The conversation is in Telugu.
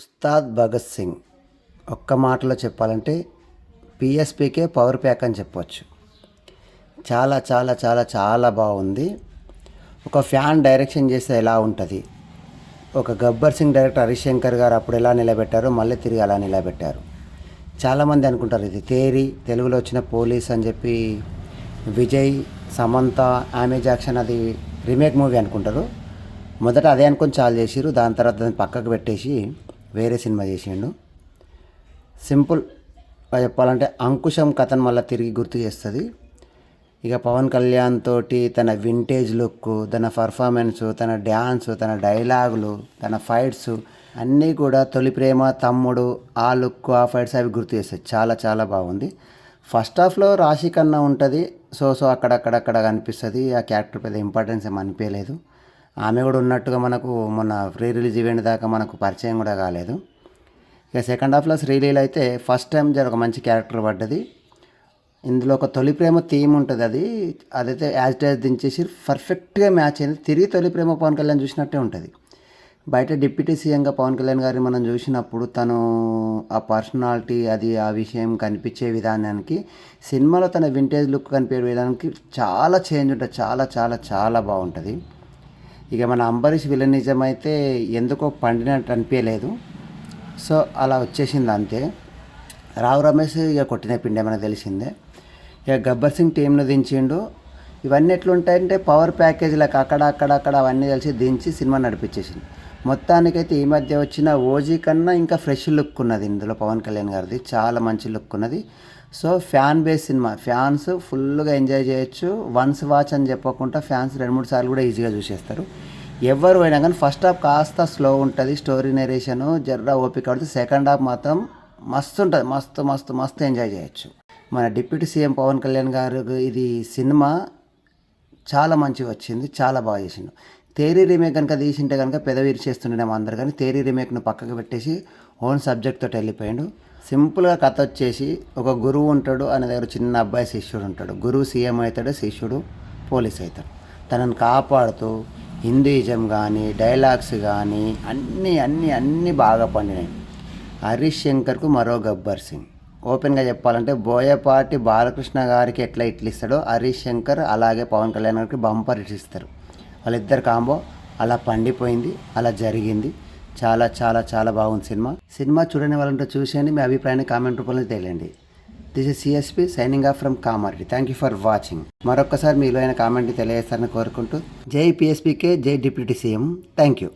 ఉస్తాద్ భగత్ సింగ్ ఒక్క మాటలో చెప్పాలంటే పిఎస్పికే పవర్ ప్యాక్ అని చెప్పవచ్చు. చాలా చాలా చాలా చాలా బాగుంది. ఒక ఫ్యాన్ డైరెక్షన్ చేస్తే ఎలా ఉంటుంది, ఒక గబ్బర్ సింగ్ డైరెక్టర్ హరిశంకర్ గారు అప్పుడు ఎలా నిలబెట్టారో మళ్ళీ తిరిగి అలా నిలబెట్టారు. చాలామంది అనుకుంటారు ఇది తేరి తెలుగులో వచ్చిన పోలీస్ అని చెప్పి, విజయ్ సమంత ఆమె జాక్సన్ అది రీమేక్ మూవీ అనుకుంటారు. మొదట అదే అనుకొని చాలా చేసిరు, దాని తర్వాత దాన్ని పక్కకు పెట్టేసి వేరే సినిమా చేసిండు. సింపుల్గా చెప్పాలంటే అంకుశం కథను మళ్ళీ తిరిగి గుర్తు చేస్తుంది. ఇక పవన్ కళ్యాణ్ తోటి తన వింటేజ్ లుక్, తన పర్ఫార్మెన్స్, తన డ్యాన్స్, తన డైలాగులు, తన ఫైట్స్ అన్నీ కూడా తొలి ప్రేమ, తమ్ముడు, ఆ లుక్, ఆ ఫైట్స్ అవి గుర్తు చేస్తాయి. చాలా చాలా బాగుంది. ఫస్ట్ హాఫ్లో రాశి కన్నా ఉంటుంది, సో అక్కడక్కడ కనిపిస్తుంది. ఆ క్యారెక్టర్ పెద్ద ఇంపార్టెన్స్ ఏమి అనిపించలేదు. ఆమె కూడా ఉన్నట్టుగా మనకు మొన్న ప్రీ రిలీజ్ ఈవెంట్ దాకా మనకు పరిచయం కూడా కాలేదు. ఇక సెకండ్ హాఫ్లో శ్రీలీల అయితే ఫస్ట్ టైం ఒక మంచి క్యారెక్టర్ పడ్డది. ఇందులో ఒక తొలి ప్రేమ థీమ్ ఉంటుంది, అదైతే యాజ్ డాజ్ దించేసి పర్ఫెక్ట్గా మ్యాచ్ అయింది. తిరిగి తొలి ప్రేమ పవన్ కళ్యాణ్ చూసినట్టే ఉంటుంది. బయట డిప్యూటీ సీఎంగా పవన్ కళ్యాణ్ గారిని మనం చూసినప్పుడు తను ఆ పర్సనాలిటీ అది ఆ విషయం కనిపించే విధానానికి, సినిమాలో తన వింటేజ్ లుక్ కనిపించే విధానానికి చాలా చేంజ్ ఉంటుంది. చాలా చాలా చాలా బాగుంటుంది. ఇక మన అంబరీష్ విలనిజం అయితే ఎందుకో పండినట్టు అనిపించలేదు, సో అలా వచ్చేసింది అంతే. రావు రమేష్ ఇక కొట్టిన పిండి ఏమైనా తెలిసిందే. ఇక గబ్బర్ సింగ్ టీంను దించిండు. ఇవన్నీ ఎట్లుంటాయంటే పవర్ ప్యాకేజీలకు అక్కడ అవన్నీ కలిసి దించి సినిమా నడిపించేసింది. మొత్తానికైతే ఈ మధ్య వచ్చిన ఓజీ కన్నా ఇంకా ఫ్రెష్ లుక్ ఉన్నది ఇందులో పవన్ కళ్యాణ్ గారిది, చాలా మంచి లుక్ ఉన్నది. So fan base cinema, fans ఫుల్గా ఎంజాయ్ చేయొచ్చు. వన్స్ వాచ్ అని చెప్పకుండా ఫ్యాన్స్ 2-3 సార్లు కూడా ఈజీగా చూసేస్తారు. ఎవరు పోయినా కానీ ఫస్ట్ హాఫ్ కాస్త స్లో ఉంటుంది, స్టోరీ నెరేషను జర్రా ఓపిక పడుతుంది. సెకండ్ హాఫ్ మాత్రం మస్తు ఉంటుంది, మస్తు మస్తు మస్తు ఎంజాయ్ చేయొచ్చు. మన డిప్యూటీ సీఎం పవన్ కళ్యాణ్ గారు ఇది సినిమా చాలా మంచిగా వచ్చింది, చాలా బాగా చేసిండు. తేరీ రీమేక్ కనుక తీసింటే కనుక పెదవిరి చేస్తుండేమో అందరు, కానీ తేరీ రీమేక్ను పక్కకు పెట్టేసి ఓన్ సబ్జెక్ట్ తోటి వెళ్ళిపోయాడు. సింపుల్గా కథ వచ్చేసి ఒక గురువు ఉంటాడు, ఆయన దగ్గర చిన్న అబ్బాయి శిష్యుడు ఉంటాడు. గురువు సీఎం అవుతాడు, శిష్యుడు పోలీస్ అవుతాడు. తనని కాపాడుతూ హిందూయిజం కానీ డైలాగ్స్ కానీ అన్నీ బాగా పండినాయి. హరీష్ శంకర్కు మరో గబ్బర్ సింగ్. ఓపెన్గా చెప్పాలంటే బోయపాటి బాలకృష్ణ గారికి ఎట్లా ఇస్తాడో హరీష్ శంకర్ అలాగే పవన్ కళ్యాణ్ గారికి బంపర్ ఇస్తారు. వాళ్ళిద్దరు కాంబో అలా పండిపోయింది, అలా జరిగింది. చాలా చాలా చాలా బాగుంది సినిమా చూడని వాళ్ళంటే చూసేయండి, మీ అభిప్రాయాన్ని కామెంట్ రూపంలో తెలియండి. This is CSP signing off from Kamareddy. Thank you for watching. మరొక్కసారి మీలో అయిన కామెంట్ తెలియజేస్తారని కోరుకుంటూ జై పిఎస్పికే, జై డిప్యూటీ సీఎం. Thank you.